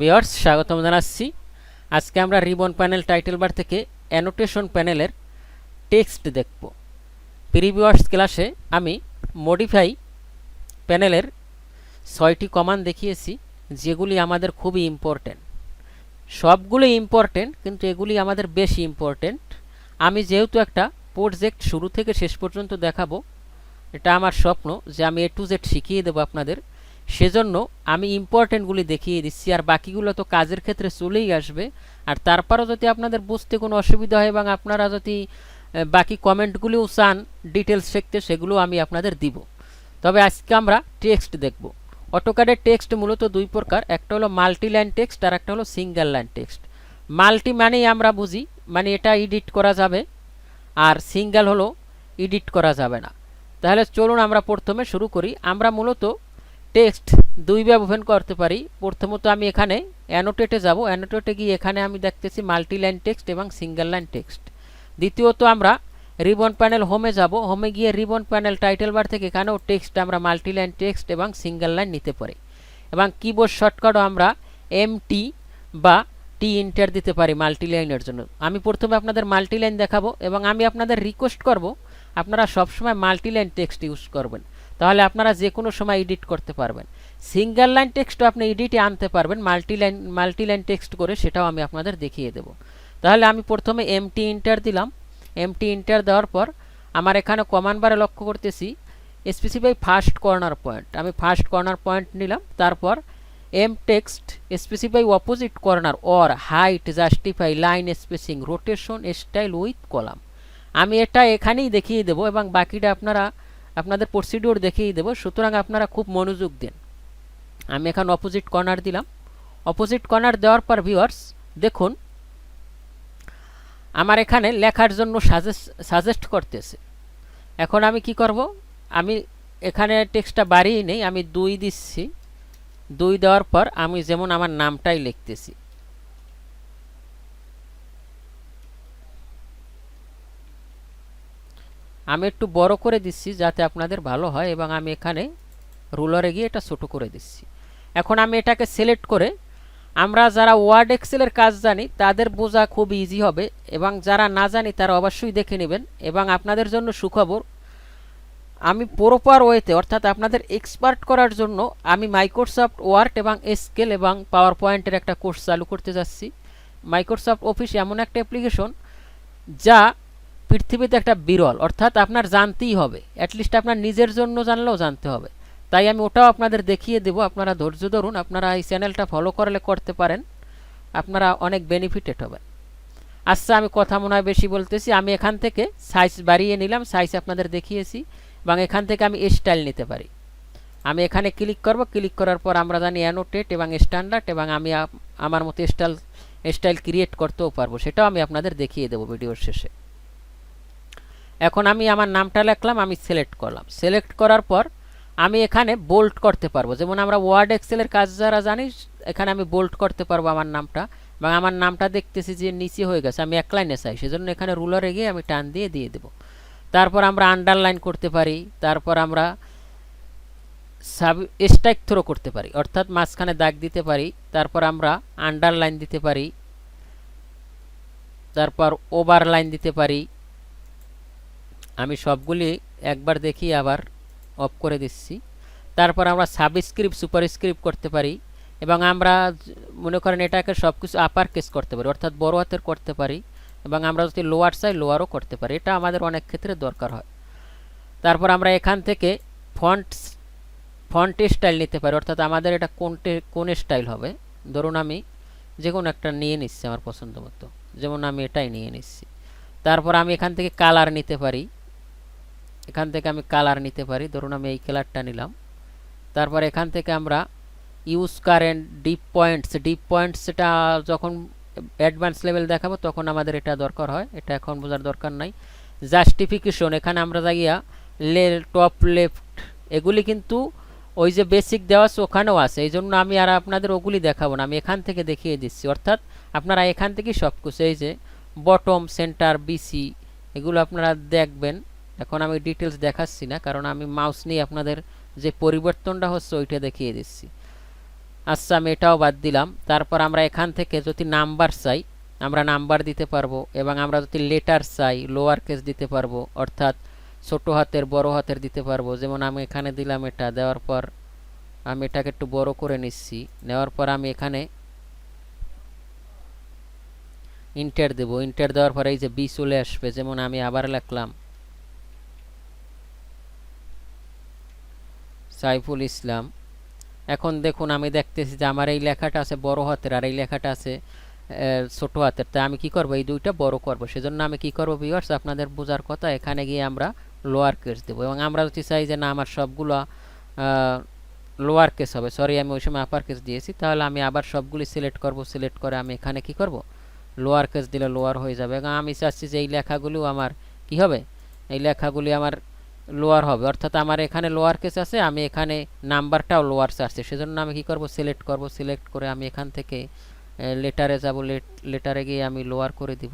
Viewers স্বাগতম জানাচ্ছি। আজকে আমরা রিবন প্যানেল টাইটেল বার থেকে অ্যানোটেশন প্যানেলের টেক্সট দেখব। প্রিভিয়াস ক্লাসে আমি মডিফাই প্যানেলের 6টি কমান্ড দেখিয়েছি, যেগুলি আমাদের খুবই ইম্পর্টেন্ট। সবগুলোই ইম্পর্টেন্ট, কিন্তু এগুলি আমাদের বেশি ইম্পর্টেন্ট। আমি যেহেতু একটা প্রজেক্ট শুরু থেকে শেষ পর্যন্ত দেখাবো, এটা আমার স্বপ্ন যে আমি A to Z শিখিয়ে দেবো আপনাদের, সেজন্য আমি ইম্পর্টেন্টগুলি দেখিয়ে দিচ্ছি, আর বাকিগুলো তো কাজের ক্ষেত্রে চলেই আসবে। আর তারপরও যদি আপনাদের বুঝতে কোনো অসুবিধা হয় এবং আপনারা যদি বাকি কমেন্টগুলিও চান ডিটেলস শিখতে, সেগুলো আমি আপনাদের দিব। তবে আজকে আমরা টেক্সট দেখব। অটোক্যাডের টেক্সট মূলত দুই প্রকার, একটা হলো মাল্টি লাইন টেক্সট আর একটা হলো সিঙ্গেল লাইন টেক্সট। মাল্টি মানেই আমরা বুঝি মানে এটা এডিট করা যাবে, আর সিঙ্গেল হলো এডিট করা যাবে না। তাহলে চলুন আমরা প্রথমে শুরু করি। আমরা মূলত টেক্সট দুইভাবে ওপেন করতে পারি। প্রথমত আমি এখানে অ্যানোটেটে যাব, অ্যানোটেটে গিয়ে এখানে আমি দেখতেছি মাল্টি লাইন টেক্সট এবং সিঙ্গেল লাইন টেক্সট। দ্বিতীয়ত আমরা রিবন প্যানেল হোমে যাব, হোমে গিয়ে রিবন প্যানেল টাইটেল বার থেকে এখানেও টেক্সট আমরা মাল্টি লাইন টেক্সট এবং সিঙ্গেল লাইন নিতে পারি। এবং কিবোর্ড শর্টকাটও আমরা MT বা টি এন্টার দিতে পারি মাল্টি লাইনের জন্য। আমি প্রথমে আপনাদের মাল্টি লাইন দেখাবো এবং আমি আপনাদের রিকোয়েস্ট করব আপনারা সবসময় মাল্টি লাইন টেক্সট ইউজ করবেন, তাহলে আপনারা যে কোনো সময় এডিট করতে পারবেন। সিঙ্গেল লাইন টেক্সটও আপনি এডিটে আনতে পারবেন মাল্টি লাইন টেক্সট করে, সেটাও আমি আপনাদের দেখিয়ে দেব। তাহলে আমি প্রথমে MT এন্টার দিলাম। MT এন্টার দেওয়ার পর আমার এখানে কমান্ড বারে লক্ষ্য করতেছি স্পেসিফাই ফার্স্ট কর্নার পয়েন্ট, আমি ফার্স্ট কর্নার পয়েন্ট নিলাম। তারপর text specify opposite corner or height justify line spacing rotation style with column. আমি এটা এখানেই দেখিয়ে দেবো এবং বাকিটা আপনাদের প্রসিডিওর দেখিয়ে দেবো, সুতরাং আপনারা খুব মনোযোগ দিন। আমি এখন অপোজিট কর্নার দিলাম। অপোজিট কর্নার দেওয়ার পর ভিউয়ার্স দেখুন আমার এখানে লেখার জন্য সাজেস্ট করতেছে। এখন আমি কি করব, আমি এখানে টেক্সটটা বাড়িয়ে নেই, আমি 2 দিচ্ছি। 2 দেওয়ার পর আমি যেমন আমার নামটাই লিখতেছি। আমি একটু বড় করে দিচ্ছি যাতে আপনাদের ভালো হয়, এবং আমি এখানে রুলারে গিয়ে এটা ছোট করে দিচ্ছি। এখন আমি এটাকে সিলেক্ট করে, আমরা যারা ওয়ার্ড এক্সেলের কাজ জানি তাদের বোঝা খুব ইজি হবে, এবং যারা না জানি তারা অবশ্যই দেখে নেবেন। এবং আপনাদের জন্য সুখবর, আমি প্রপার ওয়েতে অর্থাৎ আপনাদের এক্সপার্ট করার জন্য আমি মাইক্রোসফট ওয়ার্ড এবং এক্সেল এবং পাওয়ার পয়েন্টের একটা কোর্স চালু করতে যাচ্ছি। মাইক্রোসফট অফিস এমন একটা অ্যাপ্লিকেশন যা পৃথিবীতে একটা বিরল, অর্থাৎ আপনার জানতেই হবে, অ্যাটলিস্ট আপনার নিজের জন্য জানলেও জানতে হবে। তাই আমি ওটাও আপনাদের দেখিয়ে দেব, আপনারা ধৈর্য ধরুন। আপনারা এই চ্যানেলটা ফলো করলে করতে পারেন, আপনারা অনেক বেনিফিটেড হবেন। আচ্ছা, আমি কথা মনে হয় বেশি বলতেছি। আমি এখান থেকে সাইজ বাড়িয়ে নিলাম, সাইজ আপনাদের দেখিয়েছি, এবং এখান থেকে আমি স্টাইল নিতে পারি। আমি এখানে ক্লিক করব, ক্লিক করার পর আমরা জানি অ্যানোটেট এবং স্ট্যান্ডার্ড, এবং আমি আমার মতো স্টাইল ক্রিয়েট করতেও পারবো, সেটাও আমি আপনাদের দেখিয়ে দেবো ভিডিওর শেষে। এখন আমি আমার নামটা লিখলাম, আমি সিলেক্ট করলাম। সিলেক্ট করার পর আমি এখানে বোল্ড করতে পারবো, যেমন আমরা ওয়ার্ড এক্সেলের কাজ যারা জানি এখানে আমি বোল্ড করতে পারবো আমার নামটা। এবং আমার নামটা দেখতেছি যে নিচে হয়ে গেছে, আমি এক লাইনে চাই, সেজন্য এখানে রুলারে গিয়ে আমি টান দিয়ে দেবো। তারপর আমরা আন্ডারলাইন করতে পারি, তারপর আমরা স্ট্রাইক থ্রো করতে পারি, অর্থাৎ মাঝখানে দাগ দিতে পারি। তারপর আমরা আন্ডারলাইন দিতে পারি, তারপর ওভারলাইন দিতে পারি। আমি সবগুলি একবার দেখি আবার অফ করে দিচ্ছি। তারপর আমরা সাবস্ক্রিপ্ট সুপারস্ক্রিপ্ট করতে পারি, এবং আমরা মনে করেন এটাকে সব কিছু আপার কেস করতে পারি, অর্থাৎ বড় হাতের করতে পারি, এবং আমরা যদি লোয়ার চাই লোয়ারও করতে পারি, এটা আমাদের অনেক ক্ষেত্রে দরকার হয়। তারপর আমরা এখান থেকে ফন্ট স্টাইল নিতে পারি, অর্থাৎ আমাদের এটা কোন স্টাইল হবে। ধরুন আমি যে কোনো একটা নিয়ে নিচ্ছি আমার পছন্দ মতো, যেমন আমি এটাই নিয়ে নিচ্ছি। তারপর আমি এখান থেকে কালার নিতে পারি, এখান থেকে আমি কালার নিতে পারি, ধরুন আমি এই কালারটা নিলাম। তারপর এখান থেকে আমরা ইউজ কারেন্ট ডিপ পয়েন্টস এটা যখন অ্যাডভান্স লেভেল দেখাবো তখন আমাদের এটা দরকার হয়, এটা এখন বোঝার দরকার নাই। জাস্টিফিকেশন, এখানে আমরা যাইয়া টপ লেফট, এগুলি কিন্তু ওই যে বেসিক দেওয়া আছে ওখানেও আছে, এই জন্য আমি আর আপনাদের ওগুলি দেখাবো না, আমি এখান থেকে দেখিয়ে দিচ্ছি। অর্থাৎ আপনারা এখান থেকেই সব কিছু, এই যে বটম সেন্টার BC এগুলো আপনারা দেখবেন। এখন আমি ডিটেলস দেখাচ্ছি না, কারণ আমি মাউস নিয়ে আপনাদের যে পরিবর্তনটা হচ্ছে ওইটা দেখিয়ে দিচ্ছি। আচ্ছা আমি এটাও বাদ দিলাম। তারপর আমরা এখান থেকে যদি নাম্বার চাই আমরা নাম্বার দিতে পারবো, এবং আমরা যদি লেটার চাই লোয়ার কেস দিতে পারবো, অর্থাৎ ছোট হাতের বড় হাতের দিতে পারবো। যেমন আমি এখানে দিলাম, এটা দেওয়ার পর আমি এটাকে একটু বড় করে নিচ্ছি, নেওয়ার পর আমি এখানে ইন্টার দেব। ইন্টার দেওয়ার পরে এই যে বি চলে আসবে। যেমন আমি আবার লিখলাম সাইফুল ইসলাম। এখন দেখুন আমি দেখতেছি যে আমার এই লেখাটা আছে বড় হাতের আর এই লেখাটা আছে ছোট হাতের। তাই আমি কি করব, এই দুইটা বড় করব। সেজন্য আমি কি করব ভিউয়ার্স, আপনাদের বোঝার কথা, এখানে গিয়ে আমরা লোয়ার কেস দেব। এবং আমরা যদি চাই যে না আমার সবগুলো লোয়ার কেস হবে, সরি আমি ওই সময় আপার কেস দিয়েছি, তাহলে আমি আবার সবগুলি সিলেক্ট করব। সিলেক্ট করে আমি এখানে কি করব, লোয়ার কেস দিলে লোয়ার হয়ে যাবে। এবং আমি চাচ্ছি যে এই লেখাগুলো আমার কি হবে, এই লেখাগুলি আমার লোয়ার হবে, অর্থাৎ আমার এখানে লোয়ার কেস আছে, আমি এখানে নাম্বারটাও লোয়ার চাচ্ছি। সেজন্য আমি কি করব, সিলেক্ট করব। সিলেক্ট করে আমি এখান থেকে লেটারে যাব। লেটারে গিয়ে আমি লোয়ার করে দিব।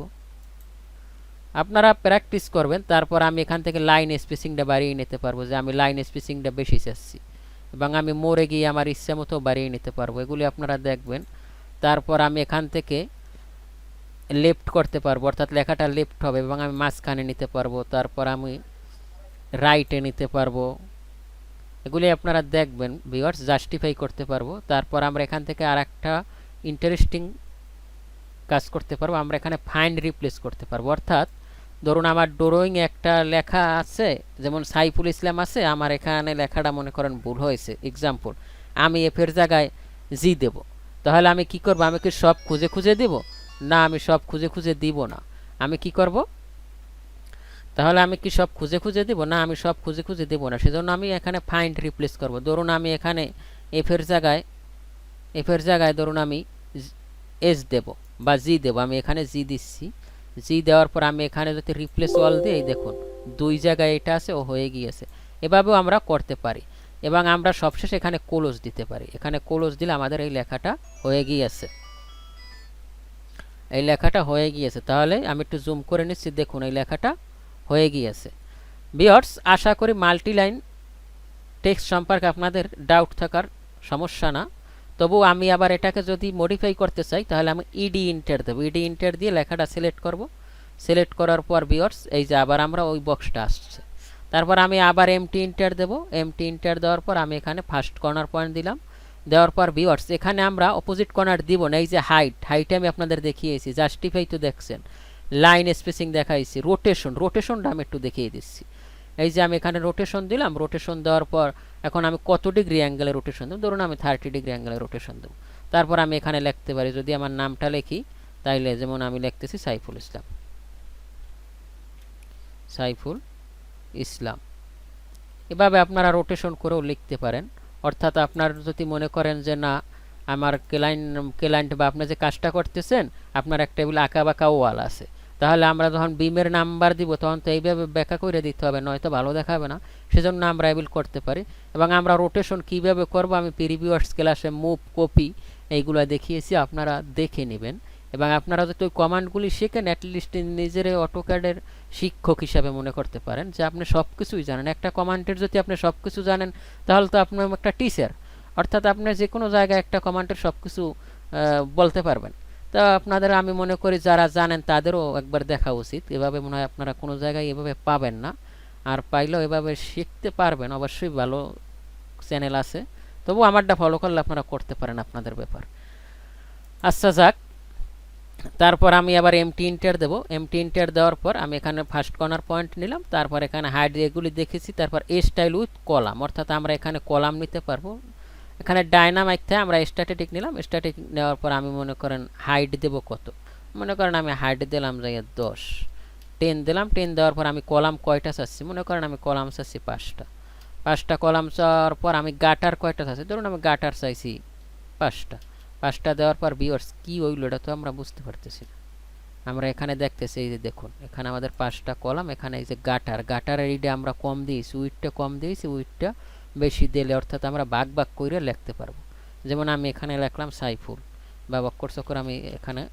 আপনারা প্র্যাকটিস করবেন, তারপর আমি এখান থেকে লাইন স্পেসিংটা বাড়িয়ে নিতে পারবো, যে আমি লাইন স্পেসিংটা বেশি চাচ্ছি, এবং আমি মোড়ে গিয়ে আমার ইচ্ছা মতো বাড়িয়ে নিতে পারবো। এগুলি আপনারা দেখবেন। তারপর আমি এখান থেকে লেফট করতে পারবো, অর্থাৎ লেখাটা লেফট হবে, এবং আমি মাঝখানে নিতে পারবো। তারপর আমি রাইটে নিতে পারবো। এগুলি আপনারা দেখবেন ভিউয়ার্স, জাস্টিফাই করতে পারবো। তারপর আমরা এখান থেকে আর একটা ইন্টারেস্টিং কাজ করতে পারবো, আমরা এখানে ফাইন্ড রিপ্লেস করতে পারবো। অর্থাৎ ধরুন আমার ড্রয়িং একটা লেখা আছে, যেমন সাইফুল ইসলাম আছে, আমার এখানে লেখাটা মনে করেন ভুল হয়েছে, এক্সাম্পল আমি এফের জায়গায় জি দেব। তাহলে আমি কি করব, আমি কি সব খুঁজে খুঁজে দিব? না, আমি সব খুঁজে খুঁজে দিব না। আমি কি করব, তাহলে আমি কি সব খুঁজে খুঁজে দিব? না, আমি সব খুঁজে খুঁজে দিব না। সেজন্য আমি এখানে ফাইন্ড রিপ্লেস করব। ধরুন আমি এখানে এফের জায়গায় ধরুন আমি এস দেব বা জি দেব। আমি এখানে জি দিচ্ছি। জি দেওয়ার পর আমি এখানে যদি রিপ্লেস অল দিই, এই দেখুন দুই জায়গায় এটা আছে, ও হয়ে গিয়েছে। এভাবেও আমরা করতে পারি। এবং আমরা সবশেষে এখানে ক্লোজ দিতে পারি। এখানে ক্লোজ দিলে আমাদের এই লেখাটা হয়ে গিয়েছে। এই লেখাটা হয়ে গিয়েছে। তাহলে আমি একটু জুম করে নিচ্ছি, দেখুন এই লেখাটা হয়ে গিয়েছে। ভিউয়ার্স, আশা করি মাল্টি লাইন টেক্সট সম্পর্কে আপনাদের ডাউট থাকার সমস্যা না। তবু আমি আবার এটাকে যদি মডিফাই করতে চাই, তাহলে আমি ইডি ইন্টার দেবো। ইডি ইন্টার দিয়ে লেখাটা সিলেক্ট করব। সিলেক্ট করার পর ভিউয়ার্স, এই যে আবার আমরা ওই বক্সটা আসছে। তারপর আমি আবার এমটি ইন্টার দেব। এমটি ইন্টার দেওয়ার পর আমি এখানে ফার্স্ট কর্নার পয়েন্ট দিলাম। দেওয়ার পর ভিউয়ার্স, এখানে আমরা অপোজিট কর্নার দিব না। এই যে হাইটে আমি আপনাদের দেখিয়েছি, জাস্টিফাই তো দেখছেন, লাইন স্পেসিং দেখাইছি, রোটেশনটা আমি একটু দেখিয়ে দিচ্ছি। এই যে আমি এখানে রোটেশন দিলাম। রোটেশন দেওয়ার পর এখন আমি কত ডিগ্রি অ্যাঙ্গেলে রোটেশন দেব, ধরুন আমি 30 ডিগ্রি অ্যাঙ্গেলে রোটেশন দেব। তারপর আমি এখানে লিখতে পারি, যদি আমার নামটা লিখি, তাইলে যেমন আমি লিখতেছি সাইফুল ইসলাম। সাইফুল ইসলাম। এভাবে আপনারা রোটেশন করেও লিখতে পারেন। অর্থাৎ আপনার যদি মনে করেন যে না আমার ক্লায়েন্ট বা আপনি যে কাজটা করতেছেন আপনার একটা এগুলো আঁকা বাঁকা ওয়াল আছে, তাহলে আমরা যখন বিমের নাম্বার দিব তখন তো এইভাবে ব্যাখ্যা করে দিতে হবে, নয়তো ভালো দেখাবে না। সেজন্য আমরা এগুলো করতে পারি। এবং আমরা রোটেশন কিভাবে করব আমি প্রিভিয়াস ক্লাসে মুভ, কপি এইগুলো দেখিয়েছি, আপনারা দেখে নেবেন। এবং আপনারা যদি ওই কমান্ডগুলি শিখেন, অ্যাটলিস্ট নিজের অটোক্যাডের শিক্ষক হিসাবে মনে করতে পারেন যে আপনি সব কিছুই জানেন। একটা কমান্ডের যদি আপনি সব কিছু জানেন, তাহলে তো আপনি একটা টিচার, অর্থাৎ আপনি যে কোনো জায়গায় একটা কমান্ডের সব কিছু বলতে পারবেন। তা আপনাদের আমি মনে করি যারা জানেন তাদেরও একবার দেখা উচিত। এভাবে মনে হয় আপনারা কোনো জায়গায় এভাবে পাবেন না, আর পাইলেও এভাবে শিখতে পারবেন। অবশ্যই ভালো চ্যানেল আছে, তবু আমারটা ফলো করলে আপনারা করতে পারেন, আপনাদের ব্যাপার। আচ্ছা যাক, তারপর আমি আবার এমটি ইন্টার দেব। এমটি ইন্টার দেওয়ার পর আমি এখানে ফার্স্ট কর্নার পয়েন্ট নিলাম। তারপর এখানে হাইড এগুলি দেখেছি। তারপর এ স্টাইল উইথ কলাম, অর্থাৎ আমরা এখানে কলাম নিতে পারবো। এখানে ডায়নামিক থেকে আমরা স্ট্যাটিক নিলাম। স্ট্যাটিক নেওয়ার পর আমি মনে করেন হাইট দেব কত, মনে করেন আমি হাইট দিলাম যাই 10, 10 দিলাম। 10 দেওয়ার পর আমি কলাম কয়টা চাচ্ছি, মনে করেন আমি কলাম চাচ্ছি 5টা কলাম চাওয়ার পর আমি গাটার কয়টা চাচ্ছি, ধরুন আমি গাটার চাইছি 5টা দেওয়ার পর ভিউয়ার্স কি হইল এটা তো আমরা বুঝতে পারতেছি না। আমরা এখানে দেখতেছি, এই যে দেখুন এখানে আমাদের 5টা কলাম, এখানে এই যে গাটারের এইটা আমরা কম দিয়েছি, উইডটা কম দিয়েছি, উইডটা বেশি দিলে অর্থাৎ আমরা ভাগ করে লিখতে পারবো। যেমন আমি এখানে লিখলাম সাইফুল, বা অক্ষর চক্কর আমি এখানে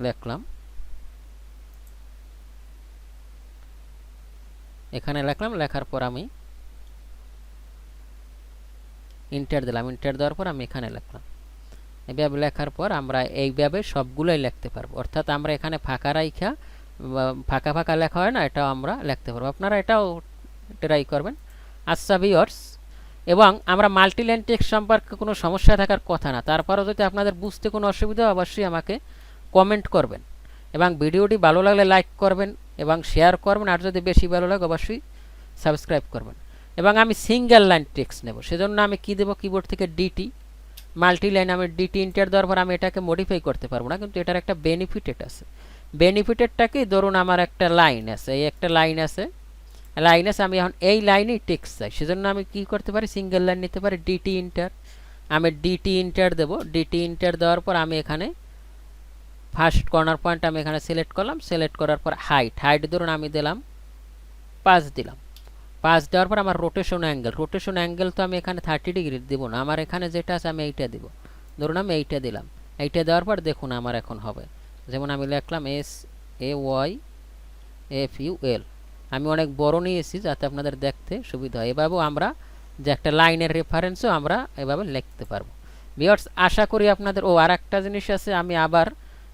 লিখলাম, লেখার পর আমি ইন্টার দিলাম। ইন্টার দেওয়ার পর আমি এখানে লিখলাম। এইভাবে লেখার পর আমরা এইভাবে সবগুলোই লিখতে পারবো, অর্থাৎ আমরা এখানে ফাঁকা রাইখা ফাঁকা ফাঁকা লেখা হয় না, এটাও আমরা লিখতে পারবো। আপনারা এটাও ট্রাই করবেন। আচ্ছা ভিউয়ার্স, এবং আমরা মাল্টিলাইন টেক্সট সম্পর্কে কোনো সমস্যা থাকার কথা না, তারপরেও যদি আপনাদের বুঝতে কোনো অসুবিধা হয় অবশ্যই আমাকে কমেন্ট করবেন, এবং ভিডিওটি ভালো লাগলে লাইক করবেন এবং শেয়ার করবেন, আর যদি বেশি ভালো লাগে অবশ্যই সাবস্ক্রাইব করবেন। এবং আমি সিঙ্গেল লাইন টেক্সট নেব, সেজন্য আমি কি দেব, কিবোর্ড থেকে ডিটি, মাল্টিলাইন আমি ডিটি ইন্টার দেওয়ার পর আমি এটাকে মডিফাই করতে পারবো না, কিন্তু এটার একটা বেনিফিটেড আছে। বেনিফিটেডটাকে ধরুন আমার একটা লাইন আছে, এই একটা লাইন আছে, আমি এখন এই লাইনেই টেক্সট চাই, সেজন্য আমি কি করতে পারি, সিঙ্গেল লাইন নিতে পারি, ডিটি ইন্টার। আমি ডিটি ইন্টার দেব, ডিটি ইন্টার দেওয়ার পর আমি এখানে ফার্স্ট কর্নার পয়েন্ট আমি এখানে সিলেক্ট করলাম, সিলেক্ট করার পর হাইট ধরুন আমি দিলাম 5 দিলাম। 5 দেওয়ার পর আমার রোটেশন অ্যাঙ্গেল তো আমি এখানে 30 ডিগ্রি দেব না, আমার এখানে যেটা আছে আমি এইটা দিব, ধরুন আমি এইটা দিলাম। এইটা দেওয়ার পর দেখুন আমার এখন হবে, যেমন আমি লিখলাম SAYFUL, আমি অনেক বড় নিয়েছি যাতে আপনাদের দেখতে সুবিধা হয়। এভাবেও আমরা যে একটা লাইনের রেফারেন্সও আমরা এভাবে লিখতে পারবো। ভিউয়ার্স, আশা করি আপনাদের আর একটা জিনিস আছে, আমি আবার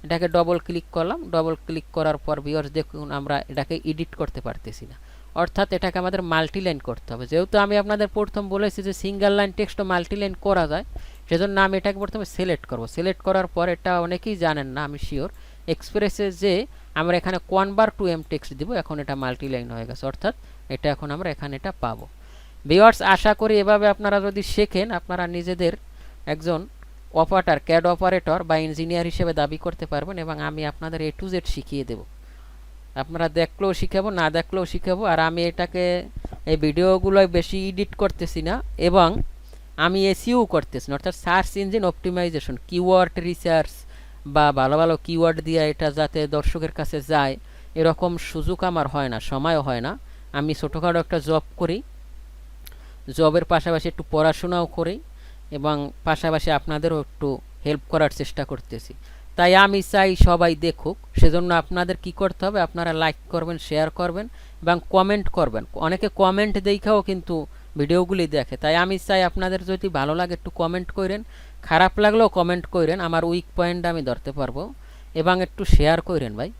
এটাকে ডবল ক্লিক করলাম, ডবল ক্লিক করার পর ভিউয়ার্স দেখুন আমরা এটাকে এডিট করতে পারতেছি না, অর্থাৎ এটাকে আমাদের মাল্টিলাইন করতে হবে। যেহেতু আমি আপনাদের প্রথম বলেছি যে সিঙ্গেল লাইন টেক্সটও মাল্টিলাইন করা যায়, সেজন্য আমি এটাকে প্রথমে সিলেক্ট করব। সিলেক্ট করার পর, এটা অনেকেই জানেন না, আমি শিওর, এক্সপ্রেসে যে আমরা এখানে কনভার্ট টু এম টেক্সট দিব, এখন এটা মাল্টিলাইন হয়ে গেছে, অর্থাৎ এটা এখন আমরা এখানে এটা পাবো। ভিউয়ার্স, আশা করি এভাবে আপনারা যদি শেখেন আপনারা নিজেদের একজন অপারেটর, ক্যাড অপারেটর বা ইঞ্জিনিয়ার হিসেবে দাবি করতে পারবেন, এবং আমি আপনাদের A to Z শিখিয়ে দেব। আপনারা দেখলেও শিখাবো, না দেখলেও শিখাবো। আর আমি এটাকে এই ভিডিওগুলো বেশি এডিট করতেছি না, এবং আমি এসইও করতেছি না, অর্থাৎ search engine optimisation, keyword research বা ভালো ভালো কিওয়ার্ড দিয়ে এটা যাতে দর্শকের কাছে যায় এরকম সুযোগ আমার হয় না, সময়ও হয় না। আমি ছোটোখাটো একটা জব করি, জবের পাশাপাশি একটু পড়াশোনাও করি, এবং পাশাপাশি আপনাদেরও একটু হেল্প করার চেষ্টা করতেছি। তাই আমি চাই সবাই দেখুক, সেজন্য আপনাদের কি করতে হবে, আপনারা লাইক করবেন, শেয়ার করবেন এবং কমেন্ট করবেন। অনেকে কমেন্ট দেখাও কিন্তু ভিডিওগুলি দেখে, তাই আমি চাই আপনাদের যদি ভালো লাগে একটু কমেন্ট করেন, খারাপ লাগলেও কমেন্ট করেন, আমার উইক পয়েন্ট আমি ধরতে পারবো, এবং একটু শেয়ার করেন ভাই।